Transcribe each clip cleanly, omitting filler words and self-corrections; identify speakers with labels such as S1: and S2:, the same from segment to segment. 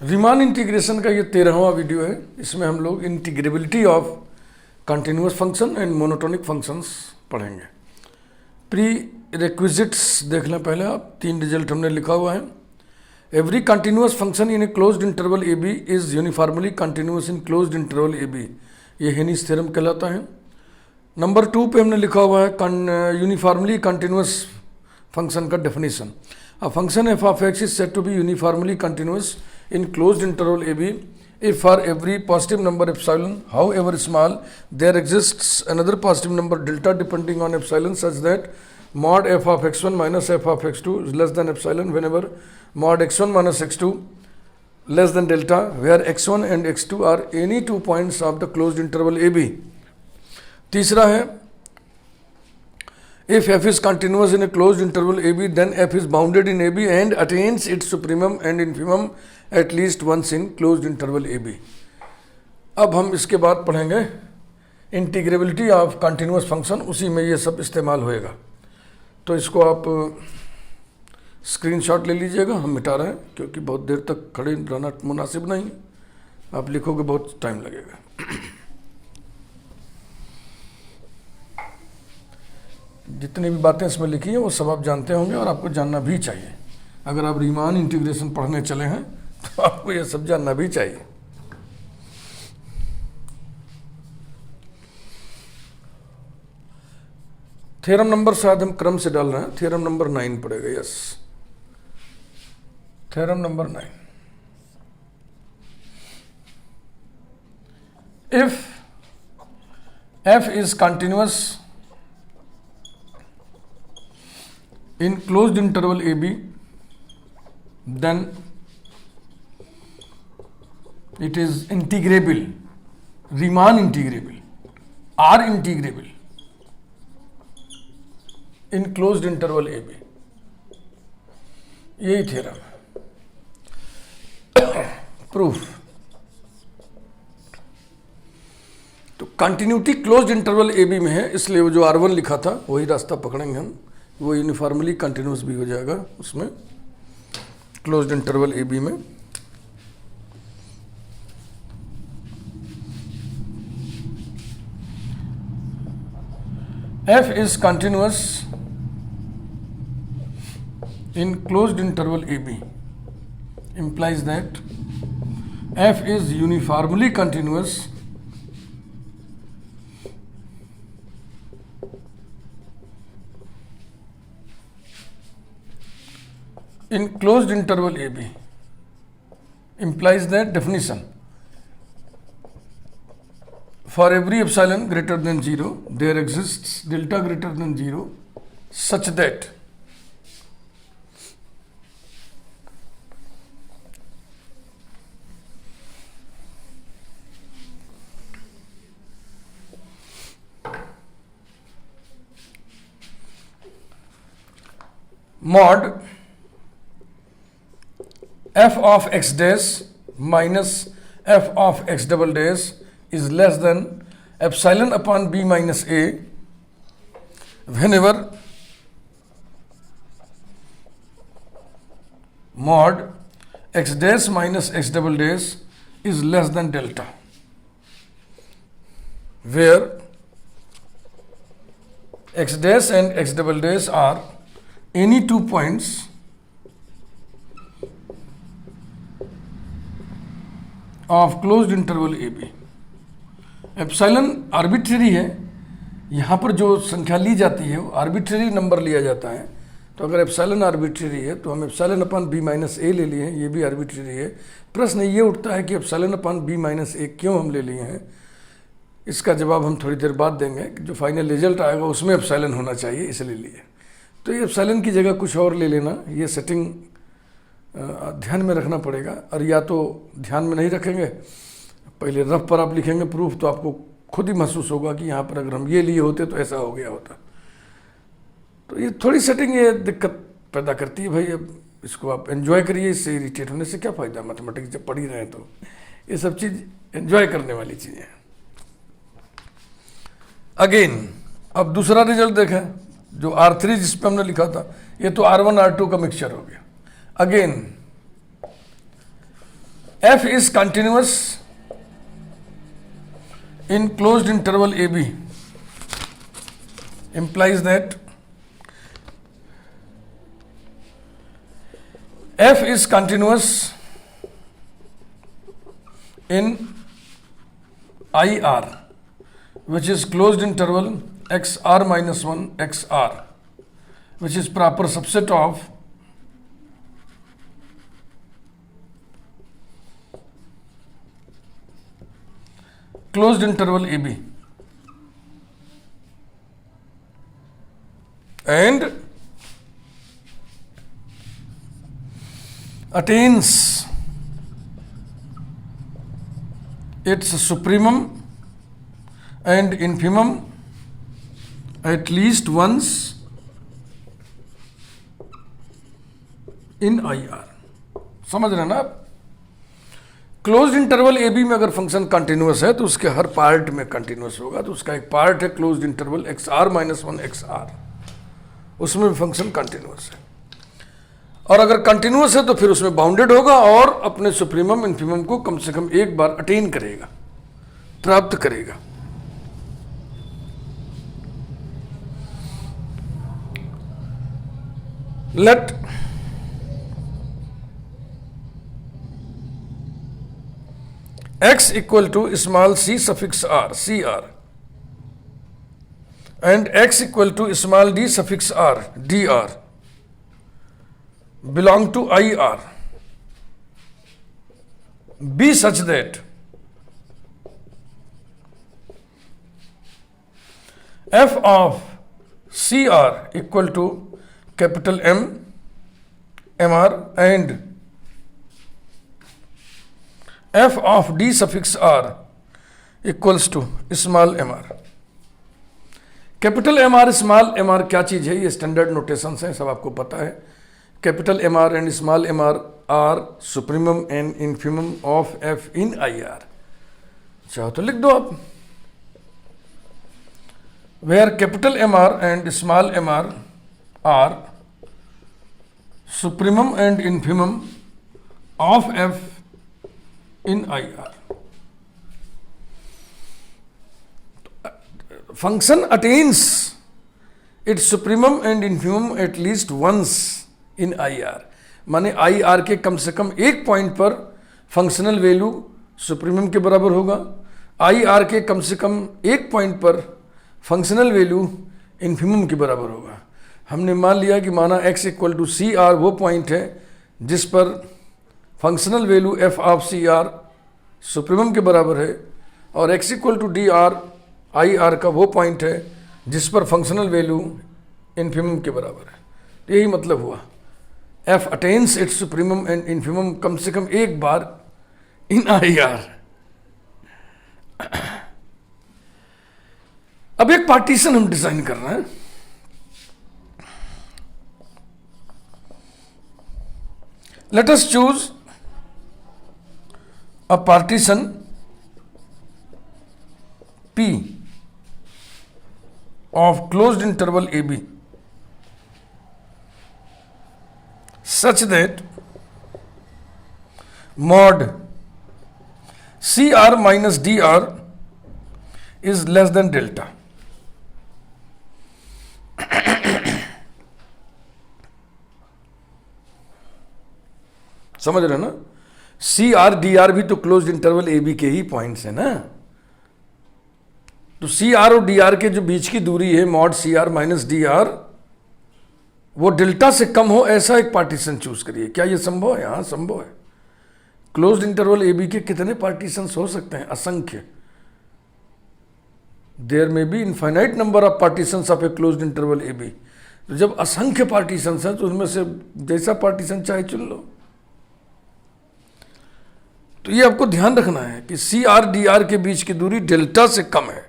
S1: Riemann integration का ये 13वां video है। इसमें हम लोग integrability of continuous function and monotonic functions पढ़ेंगे। प्री रिक्विजिट्स देख लें पहले आप, 3 रिजल्ट हमने लिखा हुआ है। Every continuous function in a closed interval A B is uniformly continuous in closed interval A B, ये हेनिस थ्योरम कहलाता है। नंबर 2 पे हमने लिखा हुआ है यूनिफॉर्मली कंटिन्यूस फंक्शन का definition. A function f of x is said to be uniformly continuous in closed interval ab if for every positive number epsilon, however small, there exists another positive number delta depending on epsilon such that mod f of x1 minus f of x2 is less than epsilon whenever mod x1 minus x2 less than delta, where x1 and x2 are any 2 points of the closed interval ab। तीसरा है if f is continuous in a closed interval ab, then f is bounded in ab and attains its supremum and infimum at least once in closed interval ab। अब हम इसके बाद पढ़ेंगे integrability of continuous function, उसी में ये सब इस्तेमाल होएगा। तो इसको आप स्क्रीनशॉट ले लीजिएगा, हम मिटा रहे हैं क्योंकि बहुत देर तक खड़े रहना मुनासिब नहीं, आप लिखोगे बहुत टाइम लगेगा। जितनी भी बातें इसमें लिखी हैं वो सब आप जानते होंगे और आपको जानना भी चाहिए। अगर आप रीमान इंटीग्रेशन पढ़ने चले हैं तो आपको ये सब जानना भी चाहिए। थ्योरम नंबर शायद हम क्रम से डाल रहे हैं, थ्योरम नंबर 9 पड़ेगा। Yes, theorem number 9। If f is continuous in closed interval ab, then it is integrable, Riemann integrable, or integrable in closed interval ab। यही थ्योरम है। प्रूफ, तो कंटिन्यूटी क्लोज्ड इंटरवल ए बी में है, इसलिए वो जो R1 लिखा था वही रास्ता पकड़ेंगे हम, वो यूनिफॉर्मली कंटिन्यूस भी हो जाएगा उसमें क्लोज्ड इंटरवल ए बी में। f is continuous in closed interval ab implies that f is uniformly continuous in closed interval ab implies that definition for every epsilon greater than 0 there exists delta greater than 0 such that mod f of x dash minus f of x double dash is less than epsilon upon b minus a whenever mod x dash minus x double dash is less than delta, where x dash and x double dash are any 2 points of closed interval A B. Epsilon arbitrary है, यहाँ पर जो संख्या ली जाती है वो arbitrary number लिया जाता है। तो अगर एप्सिलॉन आर्बिट्रेरी है तो हम एप्सिलॉन अपॉन बी माइनस ए ले लिए हैं, ये भी आर्बिट्रेरी है। प्रश्न ये उठता है कि एप्सिलॉन अपॉन बी माइनस ए क्यों हम ले लिए हैं, इसका जवाब हम थोड़ी देर बाद देंगे। जो फाइनल रिजल्ट आएगा उसमें एप्सिलॉन होना चाहिए, इसलिए लिए। तो ये एप्सिलॉन की जगह कुछ और ले लेना, ये सेटिंग ध्यान में रखना पड़ेगा। और या तो ध्यान में नहीं रखेंगे, पहले रफ पर आप लिखेंगे प्रूफ, तो आपको खुद ही महसूस होगा कि यहाँ पर अगर हम ये लिए होते तो ऐसा हो गया होता। तो ये थोड़ी सेटिंग ये दिक्कत पैदा करती है भाई। अब इसको आप एंजॉय करिए, इससे इरिटेट होने से क्या फ़ायदा। मैथमेटिक्स जब पढ़ ही रहे हैं तो ये सब चीज़ एंजॉय करने वाली चीज़ें हैं। अगेन अब दूसरा रिजल्ट देखें, जो R3 जिस पे हमने लिखा था, ये तो R1 R2 का मिक्सचर हो गया। Again f is continuous in closed interval AB implies that f is continuous in IR, which is closed interval XR minus 1 XR, which is proper subset of closed interval AB, and attains its supremum and infimum at least once in IR. समझ रहे हैं ना आप? Closed interval ए B में अगर function continuous है तो उसके हर पार्ट में कंटिन्यूस होगा, तो उसका एक पार्ट है closed interval X are minus 1 X R, उसमें भी फंक्शन कंटिन्यूस है। और अगर कंटिन्यूस है तो फिर उसमें बाउंडेड होगा और अपने सुप्रीमम इन्फीमम को कम से कम एक बार अटेन करेगा, प्राप्त करेगा। Let x equal to small c suffix r, cr, and x equal to small d suffix r, dr, belong to IR, be such that f of CR equal to capital M, MR, and f of d suffix r equals to small mr। Capital M are small M R क्या चीज़ है? ये standard notations हैं, सब आपको पता है। Capital M R and small M R supremum and infimum of F in I R. चाहो तो लिख दो आप, where capital M R and small M R supremum and infimum of F in IR. Function attains its supremum and infimum at least once in IR, माने IR के कम से कम एक पॉइंट पर फंक्शनल वैल्यू सुप्रीमम के बराबर होगा, IR के कम से कम एक पॉइंट पर फंक्शनल वैल्यू इन्फीमम के बराबर होगा। हमने मान लिया कि माना x equal to C R वो पॉइंट है जिस पर functional value F of C R supremum के बराबर है, और x equal to D R I R का वो पॉइंट है जिस पर फंक्शनल वैल्यू इन्फीमम के बराबर है। यही मतलब हुआ, f attains its supremum and infimum कम से कम एक बार इन आई आर। अब एक पार्टीशन हम डिजाइन कर रहे हैं। Late us choose a partition P of closed interval AB such that mod CR minus DR is less than delta। समझ रहे ना? सी आर डी आर भी तो क्लोज्ड इंटरवल ए बी के ही पॉइंट्स है ना, तो सी आर और डी आर के जो बीच की दूरी है mod C are minus D R, वो डेल्टा से कम हो ऐसा एक पार्टीशन चूज करिए। क्या ये संभव है? हाँ संभव है। क्लोज्ड इंटरवल ए बी के कितने पार्टीशन हो सकते हैं? असंख्य। There may be infinite number of partition of a closed interval A B. तो जब असंख्य पार्टीशन हैं तो उनमें से जैसा पार्टीशन चाहे चुन लो। तो ये आपको ध्यान रखना है कि सी आर डी आर के बीच की दूरी डेल्टा से कम है।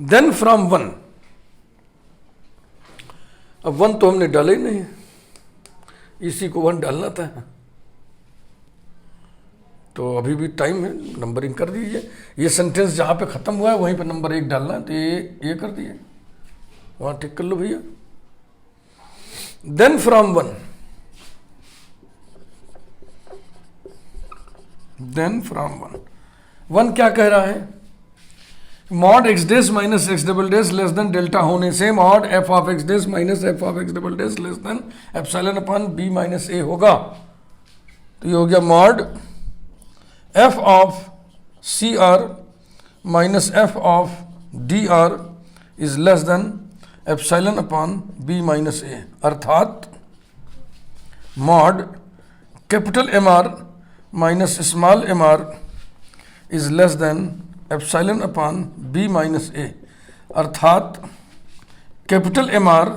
S1: देन फ्रॉम 1, अब 1 तो हमने डाला ही नहीं, इसी को 1 डालना था, तो अभी भी टाइम है, नंबरिंग कर दीजिए। ये सेंटेंस जहां पे खत्म हुआ है वहीं पे नंबर 1 डालना है, तो ये कर दिए, वहां टिक कर लो भैया। Then from 1 then from 1। 1 क्या कह रहा है? Mod x dash minus x double dash less than delta होने से mod f of x dash minus F of x double dash less than epsilon upon B minus a होगा। तो ये हो गया mod f of C R minus F of d r is less than epsilon upon B minus a, अर्थात mod capital M are minus small M r is less than epsilon upon B minus a, अर्थात capital M are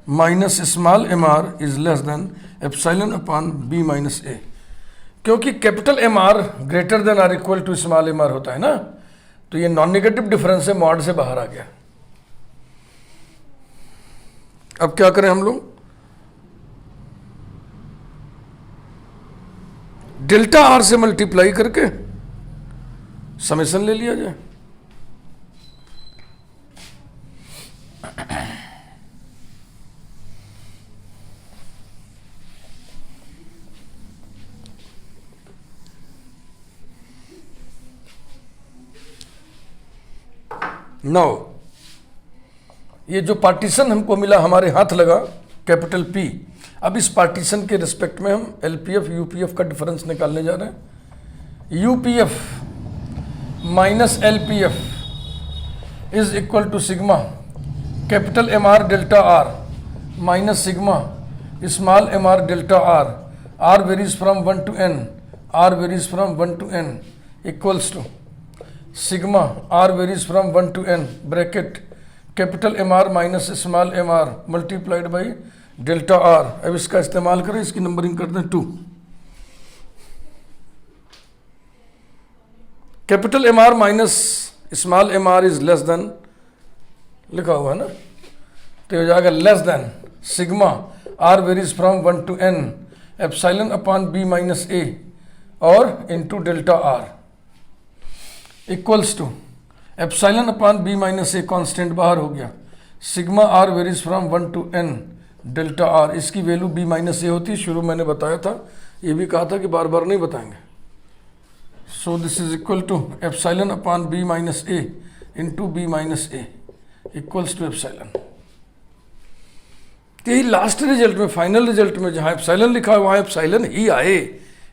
S1: minus small M r is less than epsilon upon B minus a. क्योंकि capital M r greater than or equal to small M r होता है ना, तो ये non negative difference है, mod से बाहर आ गया। अब क्या करें हम लोग? डेल्टा आर से मल्टीप्लाई करके समेशन ले लिया जाए। नाउ ये जो पार्टीशन हमको मिला, हमारे हाथ लगा कैपिटल पी। अब इस पार्टीशन के रिस्पेक्ट में हम एलपीएफ यूपीएफ का डिफरेंस निकालने जा रहे हैं। UPF minus LPF is equal to sigma capital M R delta R minus sigma small M R delta R, R varies from 1 to n, R varies from 1 to n equals to sigma are varies from 1 to n bracket capital M are minus small M R multiplied by delta R. अब इसका इस्तेमाल करें, इसकी numbering कर दें 2। Capital M are minus small M r is less than लिखा हुआ है ना, तो हो जाएगा less than sigma are varies from 1 to n epsilon upon B minus a और into delta r equals to epsilon upon B minus a, constant बाहर हो गया, sigma are varies from 1 to n delta r. इसकी value b minus a होती है, शुरू मैंने बताया था, ये भी कहा था कि बार बार नहीं बताएंगे। So this is equal to epsilon upon B minus A into B minus A equals to epsilon. यही लास्ट रिजल्ट में, फाइनल रिजल्ट में जहाँ एप्सिलॉन लिखा है वहाँ एप्सिलॉन ही आए,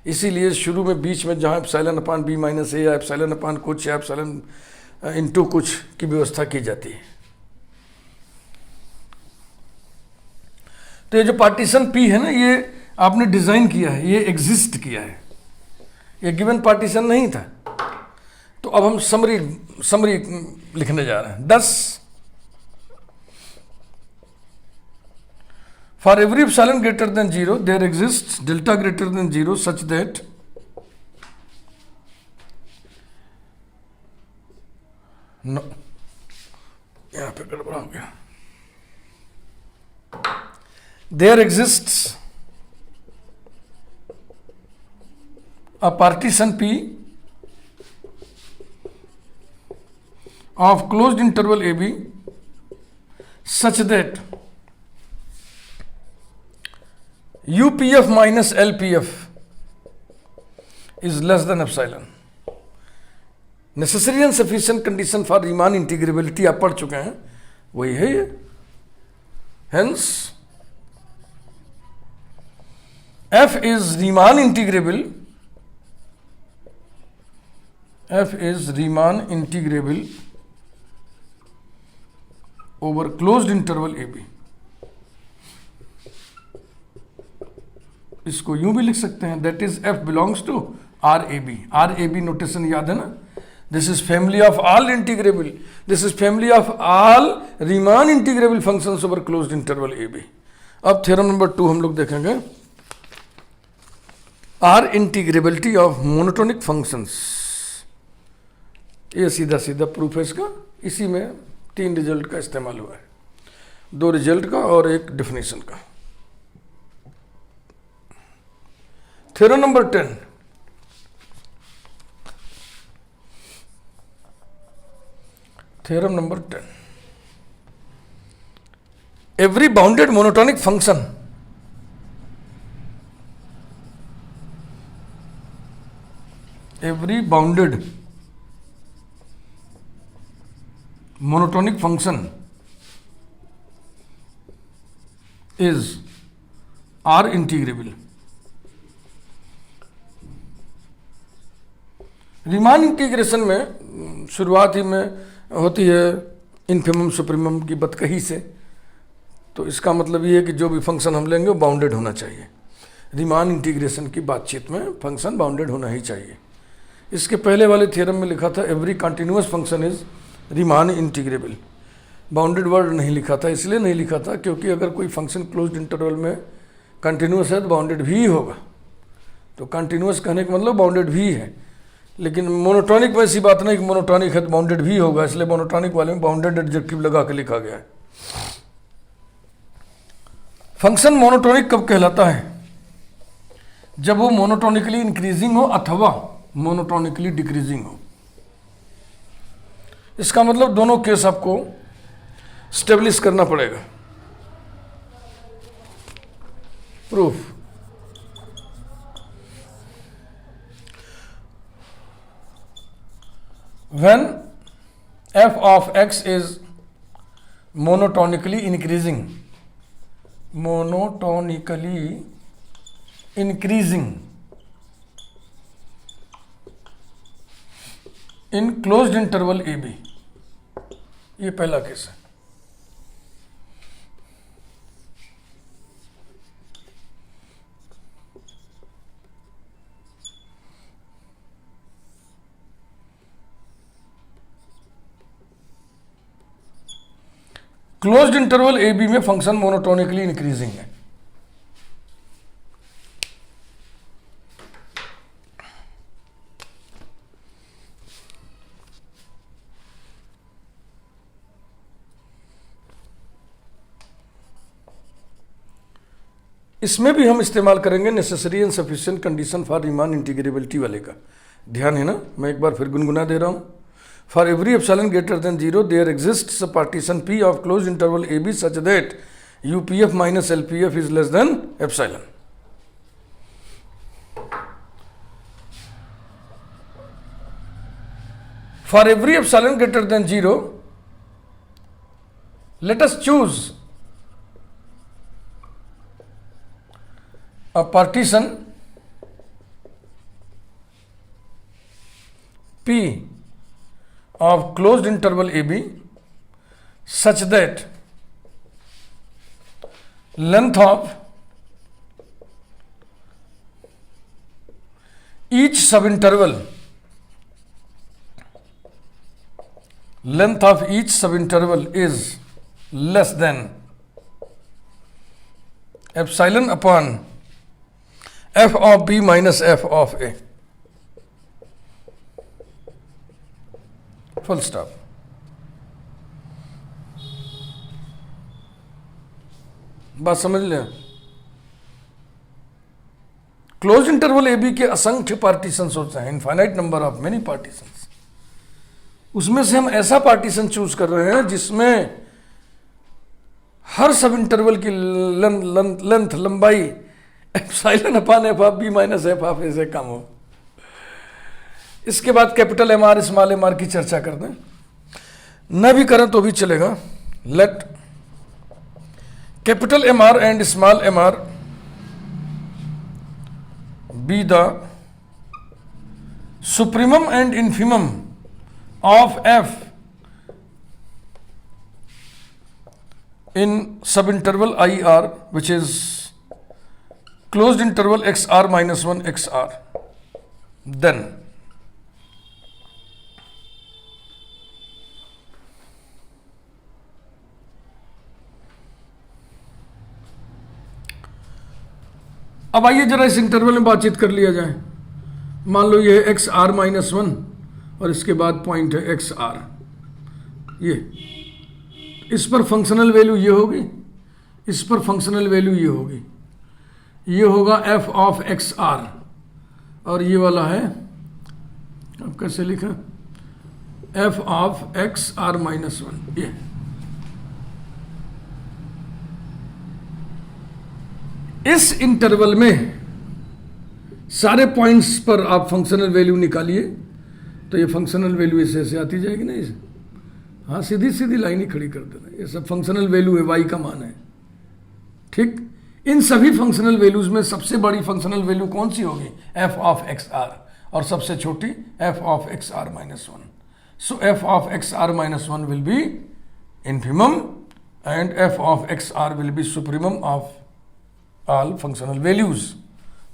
S1: इसीलिए शुरू में बीच में जहाँ एप्सिलॉन अपॉन बी माइनस ए या एप्सिलॉन अपॉन कुछ या एप्सिलॉन इंटू कुछ की व्यवस्था की जाती है। तो ये जो पार्टीशन पी है ना, ये आपने डिजाइन किया है, ये एग्जिस्ट किया है, ये गिवन पार्टीशन नहीं था। तो अब हम समरी लिखने जा रहे हैं। 10 for every epsilon greater than 0 there exist delta greater than 0 such that no, यहां पे गड़बड़ा हो गया। There exists a partition P of closed interval AB such that UPF minus LPF is less than epsilon. Necessary and sufficient condition for Riemann integrability आप पढ़ चुके हैं, वही है ये। Hence F is Riemann integrable. F is Riemann integrable over closed interval AB. इसको यूं भी लिख सकते हैं, that is F belongs to RAB. RAB notation याद है ना? This is family of all integrable. This is family of all Riemann integrable functions over closed interval AB. अब थ्योरम नंबर 2 हम लोग देखेंगे। R integrability of monotonic functions, ये सीधा सीधा प्रूफ है इसका। इसी में 3 रिजल्ट का इस्तेमाल हुआ है, 2 रिजल्ट का और 1 डेफिनेशन का। Theorem number 10, theorem number 10, every bounded monotonic function every bounded monotonic function is R integrable. Riemann integration में शुरुआत ही में होती है इन्फिमम सुप्रीमम की बतकही से, तो इसका मतलब ये है कि जो भी फंक्शन हम लेंगे वो बाउंडेड होना चाहिए। रीमान इंटीग्रेशन की बातचीत में फंक्शन बाउंडेड होना ही चाहिए। इसके पहले वाले थ्योरम में लिखा था every continuous function is Riemann integrable. Bounded word नहीं लिखा था, इसलिए नहीं लिखा था क्योंकि अगर कोई फंक्शन क्लोज्ड इंटरवल में कंटिन्यूअस है तो बाउंडेड भी होगा। तो कंटिन्यूअस कहने का मतलब बाउंडेड भी है, लेकिन मोनोटॉनिक में ऐसी बात नहीं कि मोनोटॉनिक है तो बाउंडेड भी होगा, इसलिए मोनोटॉनिक वाले में बाउंडेड एडजेक्टिव लगा के लिखा गया है। फंक्शन मोनोटॉनिक कब कहलाता है? जब वो मोनोटोनिकली इंक्रीजिंग हो अथवा मोनोटोनिकली डिक्रीजिंग हो। इसका मतलब दोनों केस आपको स्टेब्लिश करना पड़ेगा। Proof, when f of x is monotonically increasing in closed interval a b, ये पहला केस है। क्लोज्ड इंटरवल ए बी में फंक्शन मोनोटोनिकली इंक्रीजिंग है। इसमें भी हम इस्तेमाल करेंगे necessary and sufficient condition for Riemann integrability वाले का। ध्यान है ना, मैं एक बार फिर गुनगुना दे रहा हूं। For every epsilon greater than 0 there exists a partition P of closed interval A B such that UPF minus LPF is less than epsilon. For every epsilon greater than 0 let us choose a partition P of closed interval AB such that length of each subinterval is less than epsilon upon f of b minus f of a, full stop। बात समझ लें। Close interval A B के असंख्य partitions होते हैं, infinite number of many partitions. उसमें से हम ऐसा पार्टीशन चूज कर रहे हैं जिसमें हर सब इंटरवल की लेंथ लंबाई epsilon upon f of B minus F of a से कम हो। इसके बाद capital M are small M r की चर्चा कर दें, न भी करें तो भी चलेगा। Let capital M R and small M R be the supremum and infimum of F in sub interval I R which is closed interval xr minus 1 xr, then अब आइए जरा इस इंटरवल में बातचीत कर लिया जाए। मान लो ये एक्स आर माइनस 1 और इसके बाद पॉइंट है एक्स आर, ये इस पर फंक्शनल वैल्यू ये होगी, इस पर फंक्शनल वैल्यू ये होगी, ये होगा f ऑफ एक्स आर और ये वाला है, अब कैसे लिखा, f of x are minus 1। ये इस इंटरवल में सारे पॉइंट्स पर आप फंक्शनल वैल्यू निकालिए तो ये फंक्शनल वैल्यू ऐसे आती जाएगी ना इसे। हाँ, सीधी सीधी लाइन ही खड़ी कर देना, ये सब फंक्शनल वैल्यू है, वाई का मान है। ठीक, इन सभी फंक्शनल वैल्यूज में सबसे बड़ी फंक्शनल वैल्यू कौन सी होगी? एफ ऑफ एक्स आर, और सबसे छोटी F of x are minus one. So F of x are minus one will be infimum and f of xr will be supremum of all functional values.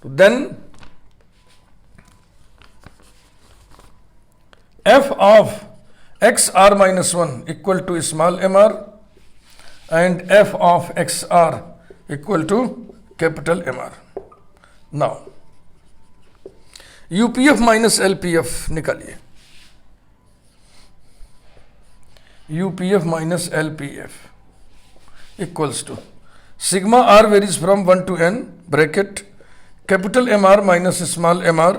S1: So then f of xr minus 1 equal to small mr and f of xr equal to capital Mr. Now UPF minus LPF निकालिए। UPF minus LPF equals to sigma r varies from 1 to n bracket capital MR minus small mr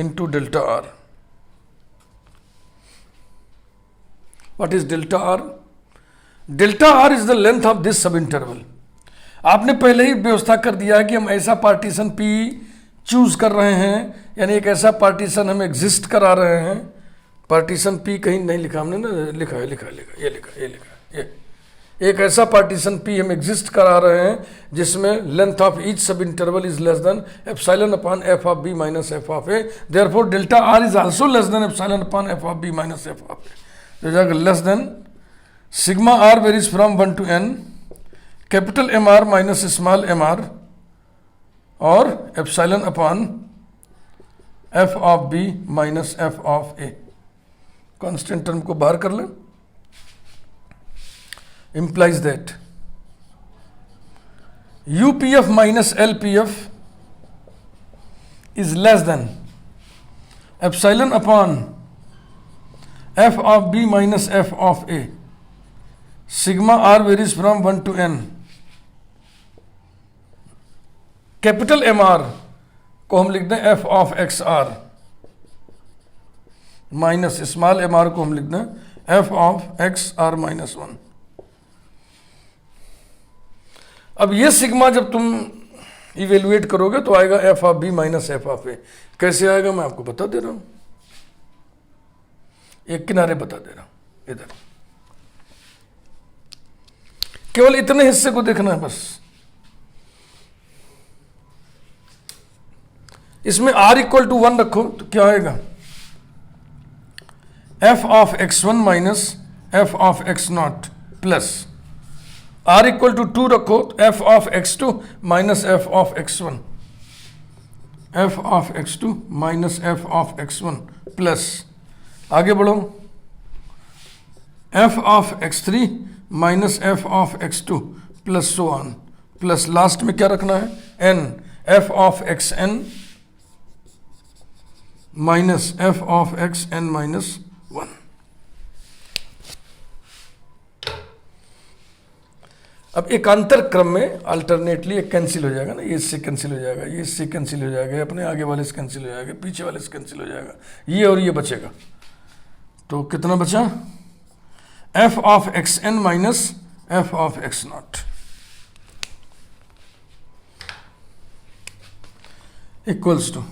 S1: into delta r. What is delta r? Delta r is the length of this subinterval. आपने पहले ही व्यवस्था कर दिया है कि हम ऐसा partition P choose कर रहे हैं, यानी एक ऐसा पार्टीशन हम एग्जिस्ट करा रहे हैं। पार्टीशन P कहीं नहीं लिखा हमने ना, लिखा है ये लिखा ये एक ऐसा पार्टीशन P हम एग्जिस्ट करा रहे हैं जिसमें length of each sub interval is less than epsilon upon F of B minus F of a. Therefore delta r is also less than epsilon upon F of B minus F of a. Less than sigma are varies from 1 to n capital M are minus small M r और epsilon upon F of B minus F of a. Constant term को बाहर कर लें, implies that UPF minus LPF is less than epsilon upon f of b minus f of a. Sigma r varies from 1 to n. Capital MR को हम लिख दें f of XR minus small MR को हम लिख दें f of XR minus 1। अब ये सिग्मा जब तुम इवेल्युएट करोगे तो आएगा F of B minus F of a. कैसे आएगा मैं आपको बता दे रहा हूं, एक किनारे बता दे रहा हूं, इधर केवल इतने हिस्से को देखना है बस। इसमें r इक्वल टू 1 रखो तो क्या आएगा? F of x1 minus F of x0 plus r equal to 2 रखो तो f of x2 minus f of x1, f of x2 minus f of x1 plus आगे बढ़ो f of x3 minus f of x2 plus so on, plus last में क्या रखना है? n f of xn minus f of xn minus 1। अब एकांतर क्रम में alternately एक कैंसिल हो जाएगा ना, ये इससे कैंसिल हो जाएगा, ये इससे कैंसिल हो जाएगा, अपने आगे वाले से कैंसिल हो जाएगा, पीछे वाले से कैंसिल हो जाएगा, ये और ये बचेगा। तो कितना बचा? F of X N minus F of X not equals to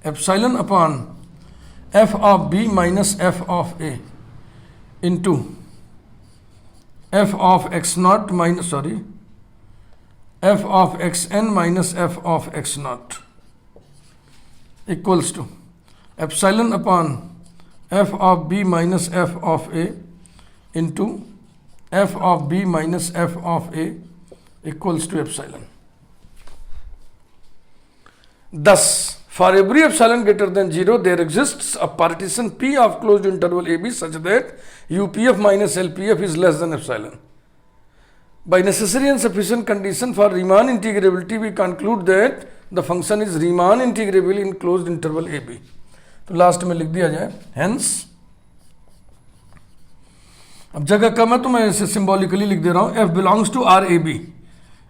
S1: epsilon upon F of B minus F of A into f of x0 minus f of xn minus f of x0 equals to epsilon upon f of b minus f of a into f of b minus f of a equals to epsilon. Thus, for every epsilon greater than 0, there exists a partition P of closed interval AB such that UPF minus LPF is less than epsilon. By necessary and sufficient condition for Riemann integrability, we conclude that the function is Riemann integrable in closed interval AB. तो last में लिख दिया जाए hence, अब जगह कम है तो मैं इसे सिंबॉलिकली लिख दे रहा हूं, F belongs to RAB.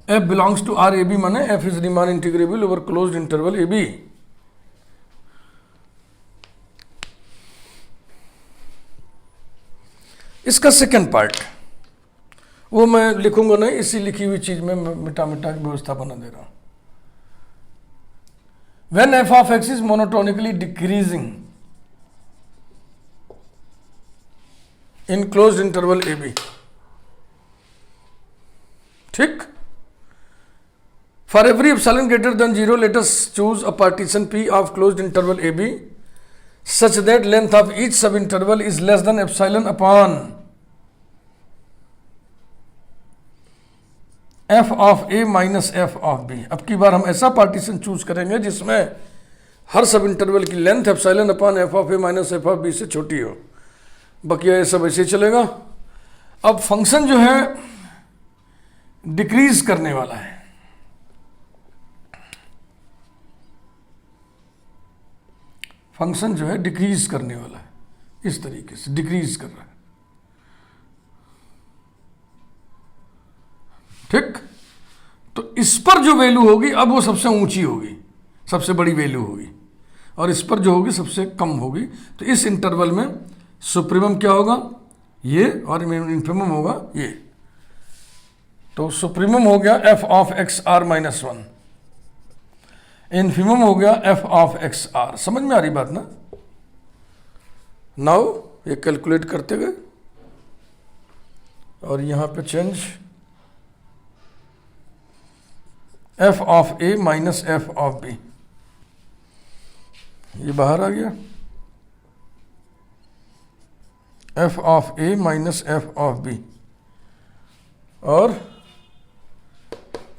S1: F belongs to RAB माने F is Riemann integrable over closed interval AB. इसका सेकंड पार्ट वो मैं लिखूंगा नहीं, इसी लिखी हुई चीज में मिटा मिटा की व्यवस्था बना दे रहा हूं। When f of x is monotonically decreasing in closed interval A b. ठीक, for every epsilon greater than 0 let us choose a partition p of closed interval A b such that length of each subinterval is less than epsilon upon f of a minus f of b। अब की बार हम ऐसा partition choose करेंगे जिसमें हर सब interval की length epsilon upon F of A minus F of B से छोटी हो। बकिया ये सब ऐसे चलेगा। अब फंक्शन जो है डिक्रीज करने वाला है, फंक्शन जो है डिक्रीज करने वाला है, इस तरीके से डिक्रीज कर रहा है। ठीक, तो इस पर जो वैल्यू होगी अब वो सबसे ऊंची होगी, सबसे बड़ी वैल्यू होगी, और इस पर जो होगी सबसे कम होगी। तो इस इंटरवल में सुप्रीमम क्या होगा, ये, और इन्फिमम होगा ये। तो सुप्रीमम हो गया F of x are minus 1, infimum हो गया एफ ऑफ एक्स आर। समझ में आ रही बात ना? नाउ ये कैलकुलेट करते गए और यहां पे change f of A minus F of b, ये बाहर आ गया, F of A minus F of B, और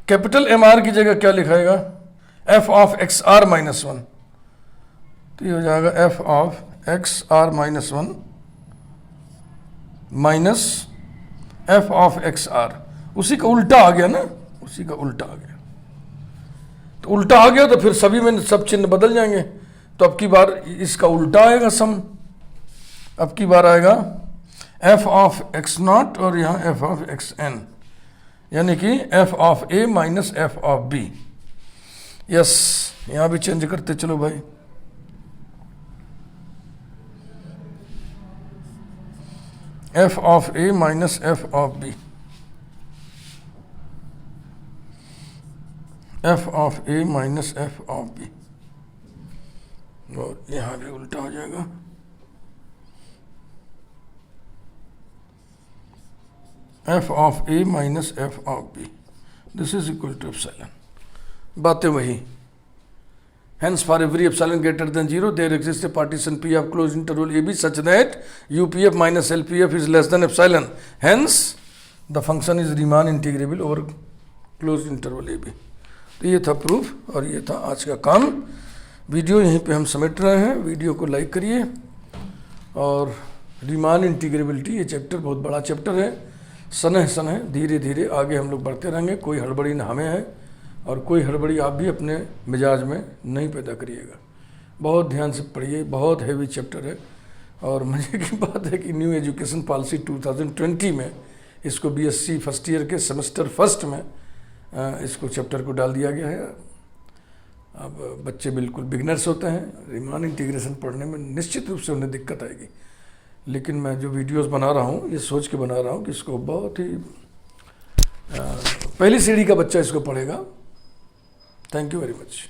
S1: कैपिटल एम आर की जगह क्या लिखाएगा, f of x are minus 1। तो ये हो जाएगा F of x are minus 1 minus F of x r. उसी का उल्टा आ गया ना, उसी का उल्टा आ गया। तो उल्टा आ गया तो फिर सभी में सब चिन्ह बदल जाएंगे। तो अब की बार इसका उल्टा आएगा सम, अब की बार आएगा एफ ऑफ एक्स नॉट और यहाँ एफ ऑफ एक्स एन, यानी कि F of A minus F of B. Yes, यहां भी चेंज करते चलो भाई। F of A minus F of B, F of A minus F of B, और यहां भी उल्टा हो जाएगा। F of A minus F of B, this is equal to epsilon. बातें वही। Hence for every epsilon greater than 0 there exists a partition P of closed interval AB such that UPF minus LPF is less than epsilon. Hence the function is Riemann integrable over closed interval AB। तो ये था proof और ये था आज का काम। Video यहीं पे हम समेट रहे हैं। वीडियो को लाइक करिए। और रीमान इंटीग्रेबिलिटी ये चैप्टर बहुत बड़ा चैप्टर है। सनह सनह धीरे धीरे आगे हम लोग बढ़ते रहेंगे। कोई हड़बड़ी न हमें है और कोई हड़बड़ी आप भी अपने मिजाज में नहीं पैदा करिएगा। बहुत ध्यान से पढ़िए, बहुत हैवी चैप्टर है। और मजे की बात है कि न्यू एजुकेशन पॉलिसी 2020 में इसको बीएससी फर्स्ट ईयर के सेमेस्टर फर्स्ट में इसको चैप्टर को डाल दिया गया है। अब बच्चे बिल्कुल बिगनर्स होते हैं, रीमान इंटीग्रेशन पढ़ने में निश्चित रूप से उन्हें दिक्कत आएगी। लेकिन मैं जो वीडियोस बना रहा हूँ ये सोच के बना रहा हूँ कि इसको बहुत ही पहली सीढ़ी का बच्चा इसको पढ़ेगा। Thank you very much.